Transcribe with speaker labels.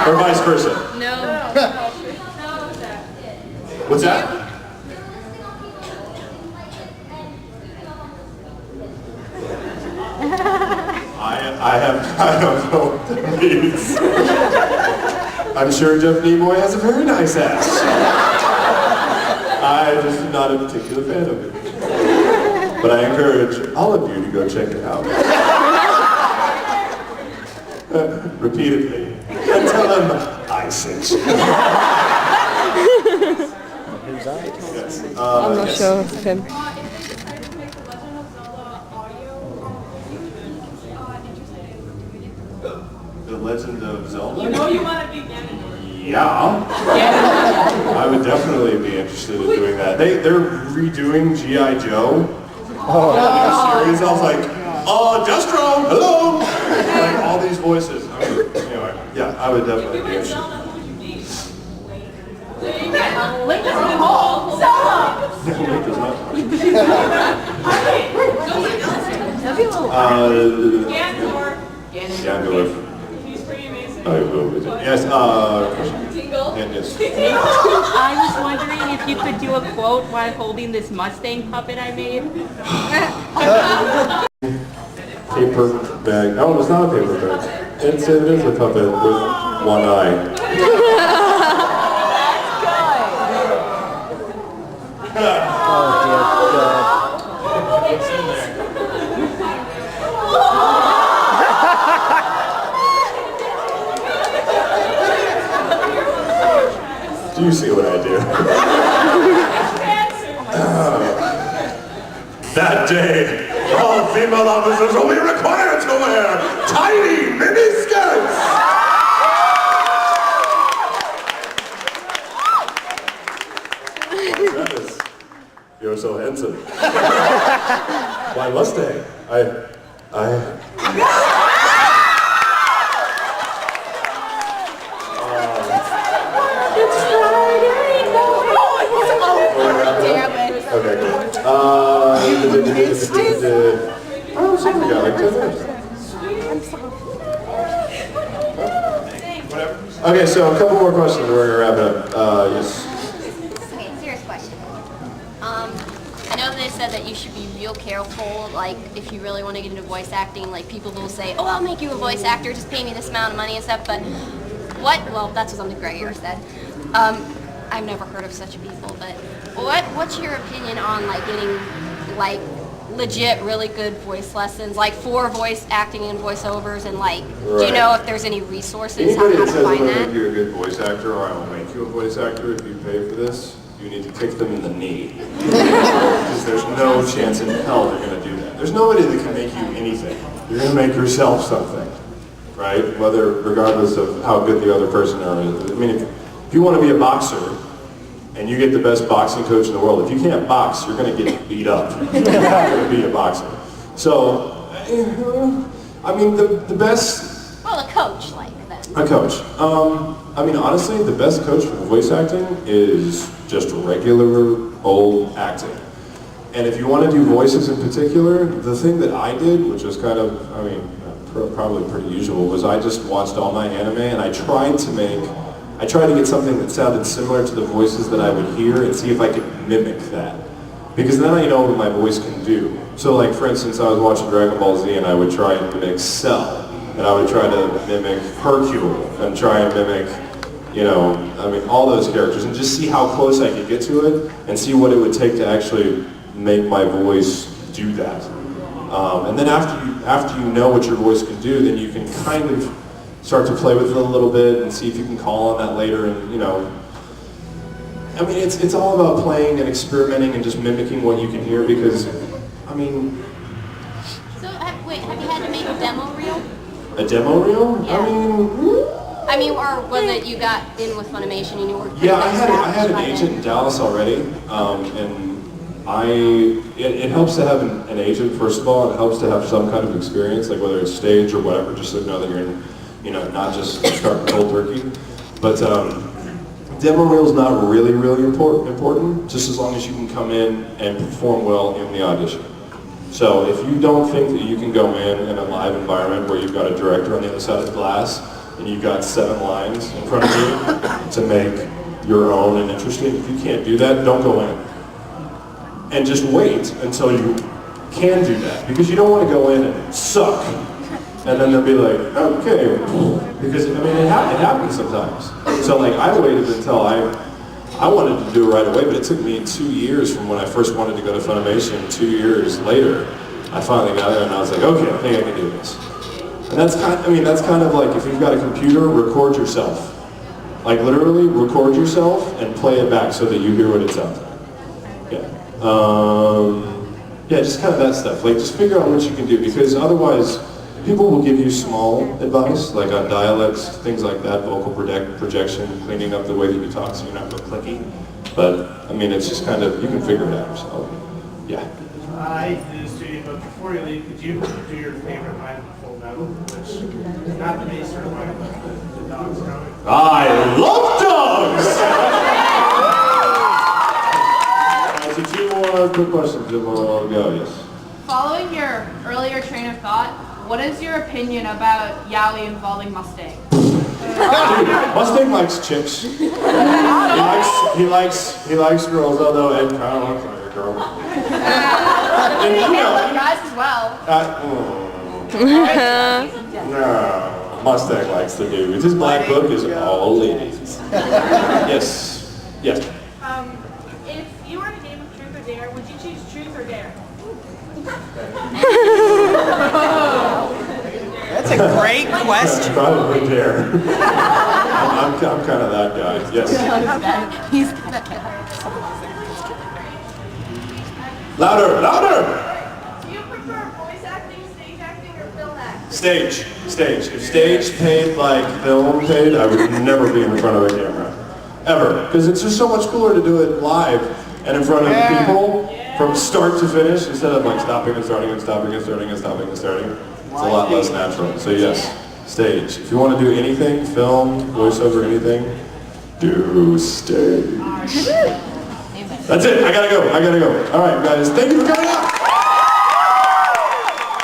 Speaker 1: Or vice versa?
Speaker 2: No.
Speaker 1: What's that? I don't know what that means. I'm sure Jeff Nimoy has a very nice ass. I'm just not a particular fan of it. But I encourage all of you to go check it out. Repeatedly. And tell them I sent you. Yes.
Speaker 3: I'm not sure of him.
Speaker 1: The Legend of Zelda?
Speaker 4: You know you want to be Ganondorf.
Speaker 1: Yeah. I would definitely be interested in doing that. They're redoing G.I. Joe. Series. I was like, Destro, hello! Like all these voices. Anyway, yeah, I would definitely be interested.
Speaker 4: Link is in hole. Zelda!
Speaker 1: Link is not. Ganondorf.
Speaker 4: He's pretty amazing.
Speaker 1: I will be. Yes,
Speaker 4: Tingle.
Speaker 1: yes.
Speaker 2: I was wondering if you could do a quote while holding this Mustang puppet I made.
Speaker 1: Paper bag. No, it's not a paper bag. It is a puppet with one eye. Do you see what I do? That day, all female officers will be required to wear tiny mini skirts! That is, you're so handsome. Why Mustang? Okay, cool. Something got like 10 minutes. Okay, so a couple more questions and we're gonna wrap it up. Yes.
Speaker 5: Okay, serious question. I know they said that you should be real careful, like if you really want to get into voice acting, like people will say, oh, I'll make you a voice actor, just pay me this amount of money and stuff, but well, that's what something Gregor said. I've never heard of such people, but what's your opinion on like getting like legit really good voice lessons, like for voice acting and voiceovers, and like do you know if there's any resources
Speaker 1: Anybody
Speaker 5: how
Speaker 1: that
Speaker 5: to
Speaker 1: says I'm
Speaker 5: find
Speaker 1: going to
Speaker 5: that?
Speaker 1: make you a good voice actor or I will make you a voice actor if you pay for this, you need to kick them in the knee. Because there's no chance in hell they're going to do that. There's nobody that can make you anything. You're going to make yourself something, right? Regardless of how good the other person is. I mean, if you want to be a boxer, and you get the best boxing coach in the world, if you can't box, you're going to get beat up. You're not going to be a boxer. So, I mean, the best...
Speaker 5: Well, a coach, like that.
Speaker 1: A coach. I mean, honestly, the best coach for voice acting is just regular old acting. And if you want to do voices in particular, the thing that I did, which was kind of, I mean, probably pretty usual, was I just watched all my anime and I tried to get something that sounded similar to the voices that I would hear and see if I could mimic that. Because then I know what my voice can do. So like, for instance, I was watching Dragon Ball Z and I would try and mimic Cell. And I would try to mimic Hercule and try and mimic, you know, I mean, all those characters and just see how close I could get to it and see what it would take to actually make my voice do that. And then after you know what your voice can do, then you can kind of start to play with it a little bit and see if you can call on that later, and you know, I mean, it's all about playing and experimenting and just mimicking what you can hear, because, I mean...
Speaker 5: So, wait, have you had to make a demo reel?
Speaker 1: A demo reel?
Speaker 5: Yeah.
Speaker 1: I mean,
Speaker 5: or was it you got in with Funimation and you were...
Speaker 1: Yeah, I had an agent in Dallas already, and it helps to have an agent, first of all, and it helps to have some kind of experience, like whether it's stage or whatever, just so you know that you're in, you know, not just starting cold turkey. But demo reel's not really important, just as long as you can come in and perform well in the audition. So if you don't think that you can go in a live environment where you've got a director on the other side of the glass and you've got 7 lines in front of you to make your own and interesting. If you can't do that, don't go in. And just wait until you can do that, because you don't want to go in and suck. And then they'll be like, okay, because I mean, it happens sometimes. So like, I waited until I wanted to do it right away, but it took me 2 years from when I first wanted to go to Funimation. 2 years later, I finally got there and I was like, okay, I think I can do this. And that's kind of like if you've got a computer, record yourself. Like literally record yourself and play it back so that you hear what it sounds like. Yeah. Yeah, just kind of that stuff. Like just figure out what you can do, because otherwise people will give you small advice, like on dialects, things like that, vocal projection, cleaning up the way that you talk so you're not real clicky. But I mean, it's just kind of, you can figure it out yourself. Yeah.
Speaker 3: I did a studio, but before you leave, could you do your favorite line of Full Metal, which is not the main storyline, but the dogs coming?
Speaker 1: I love dogs! So 2 more quick questions, then we'll go, yes.
Speaker 4: Following your earlier train of thought, what is your opinion about Yowie involving Mustang?
Speaker 1: Dude, Mustang likes chicks. He likes girls, although Ed kind of looks like a girl. And, you know,
Speaker 4: Guys as well.
Speaker 1: No, Mustang likes the dudes. His black book is all ladies. Yes. Yes.
Speaker 4: If you were in a game of Truth or Dare, would you choose Truth or Dare?
Speaker 6: That's a great question.
Speaker 1: Probably Dare. I'm kind of that guy. Yes.
Speaker 5: He's that guy.
Speaker 1: Louder, louder!
Speaker 4: Do you prefer voice acting, stage acting, or film acting?
Speaker 1: Stage. If stage paid like film paid, I would never be in front of a camera. Ever. Because it's just so much cooler to do it live and in front of people from start to finish instead of like stopping and starting and stopping and starting and stopping and starting. It's a lot less natural. So yes, stage. If you want to do anything, film, voiceover, anything, do stage. That's it. I gotta go. All right, guys. Thank you for coming out.